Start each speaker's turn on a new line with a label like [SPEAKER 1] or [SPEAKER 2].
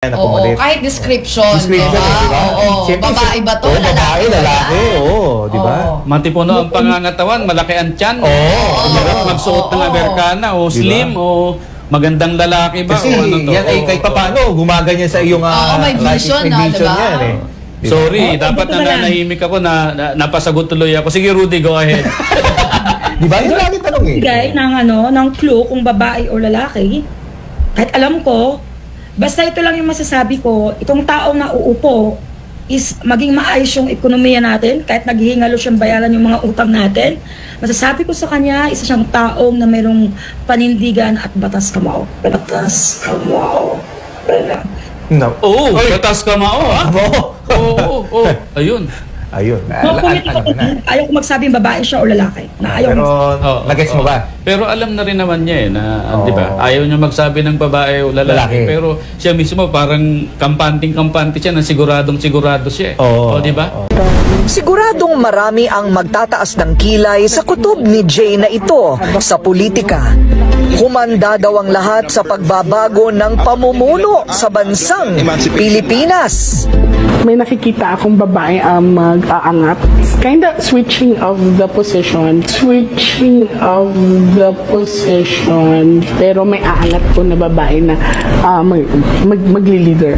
[SPEAKER 1] na
[SPEAKER 2] Oo,
[SPEAKER 1] pumalit.
[SPEAKER 2] kahit description,
[SPEAKER 1] Description,
[SPEAKER 2] diba?
[SPEAKER 1] diba?
[SPEAKER 2] Oo,
[SPEAKER 1] Siyempre,
[SPEAKER 2] babae ba to?
[SPEAKER 1] babae, lalaki. Oo, di ba?
[SPEAKER 2] Oo.
[SPEAKER 3] Matipuno ang pangangatawan, malaki ang tiyan. Hirap magsuot ng Amerikana o slim o magandang lalaki ba?
[SPEAKER 1] Kasi
[SPEAKER 3] o ano to?
[SPEAKER 1] yan ay kahit paano, gumaganyan sa iyong
[SPEAKER 2] may vision,
[SPEAKER 1] may vision
[SPEAKER 2] diba?
[SPEAKER 1] yan eh. Diba?
[SPEAKER 3] Sorry, dapat
[SPEAKER 4] ito ba lang?
[SPEAKER 3] nananahimik ako na napasagot tuloy ako. Sige Rudy, go ahead.
[SPEAKER 1] Di ba? Yung lagi tanong eh.
[SPEAKER 4] Bigay ng clue kung babae o lalaki. Kahit alam ko, basta ito lang yung masasabi ko, itong taong na uupo is maging maayos yung ekonomiya natin, kahit naghihingalo siyang bayaran yung mga utang natin. Masasabi ko sa kanya, isa siyang taong na mayroong panindigan at batas kamao. Batas kamao.
[SPEAKER 1] No.
[SPEAKER 3] Oo, batas ka mao, ha? Oo. Ayun.
[SPEAKER 1] Ayun.
[SPEAKER 4] No, ayaw ko magsabing babae siya o lalaki. Na ayaw
[SPEAKER 1] Pero, nag-gets mo ba?
[SPEAKER 3] Pero alam na rin naman niya na,
[SPEAKER 1] Oo.
[SPEAKER 3] di ba? Ayaw niya magsabi ng babae o lalaki.
[SPEAKER 1] Lalaki.
[SPEAKER 3] Pero siya mismo parang kampante siya na sigurado siya.
[SPEAKER 1] Oo.
[SPEAKER 3] O, di ba?
[SPEAKER 5] Siguradong marami ang magtataas ng kilay sa kutob ni Jay na ito sa politika. Humanda daw ang lahat sa pagbabago ng pamumuno sa bansang Pilipinas.
[SPEAKER 6] May nakikita akong babae ang mag-aangat. Kinda switching of the position. Pero may aangat po na babae na magli-leader.